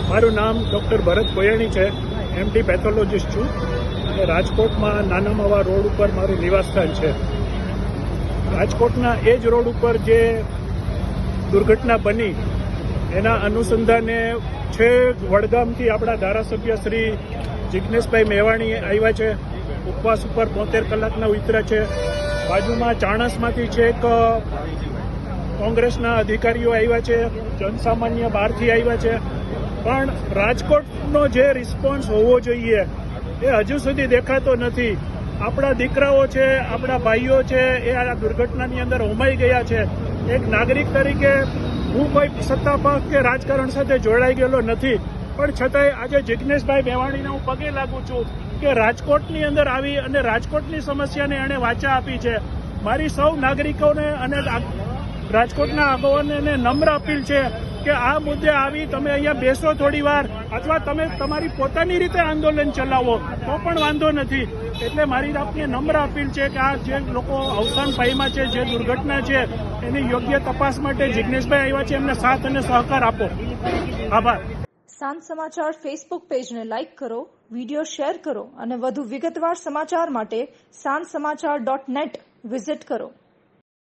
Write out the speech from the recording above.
મારું નામ ડૉક્ટર ભરત કોયાણી છે, એમડી પેથોલોજીસ્ટ છું અને રાજકોટમાં નાના માવા રોડ ઉપર મારું નિવાસસ્થાન છે. રાજકોટના એ જ રોડ ઉપર જે દુર્ઘટના બની એના અનુસંધાને છેક વડગામથી આપણા ધારાસભ્ય શ્રી જિજ્ઞેશભાઈ મેવાણી આવ્યા છે. ઉપવાસ ઉપર 72 કલાકના ઉતર્યા છે. બાજુમાં ચાણસમાંથી છેક કોંગ્રેસના અધિકારીઓ આવ્યા છે, જનસામાન્ય બહારથી આવ્યા છે. પણ રાજકોટનો જે રિસ્પોન્સ હોવો જોઈએ એ હજુ સુધી દેખાતો નથી. આપણા દીકરાઓ છે, આપણા ભાઈઓ છે, એ આ દુર્ઘટનાની અંદર હોમાઈ ગયા છે. એક નાગરિક તરીકે હું કોઈ સત્તાપક્ષ કે રાજકારણ સાથે જોડાઈ ગયેલો નથી, પણ છતાંય આજે જિજ્ઞેશભાઈ મેવાણીને હું પગે લાગુ છું કે રાજકોટની અંદર આવી અને રાજકોટની સમસ્યાને એણે વાચા આપી છે. મારી સૌ નાગરિકોને અને રાજકોટના આગેવાનોને નમ્ર અપીલ છે કે આ મુદ્દે આવી તમે અહીંયા બેસો થોડી વાર, અથવા તમે તમારી પોતાની રીતે આંદોલન ચલાવો તો પણ વાંધો નથી. એટલે મારી આપને નમ્ર અપીલ છે કે આ જે લોકો અવસાન પામ્યા છે, જે દુર્ઘટના છે, એની યોગ્ય તપાસ માટે જિજ્ઞેશભાઈ આવ્યા છે, એમને સાથ અને સહકાર આપો. આભાર. સાંજ સમાચાર ફેસબુક પેજને લાઇક કરો, વિડીયો શેર કરો અને વધુ વિગતવાર સમાચાર માટે sanssamachar.net વિઝિટ કરો.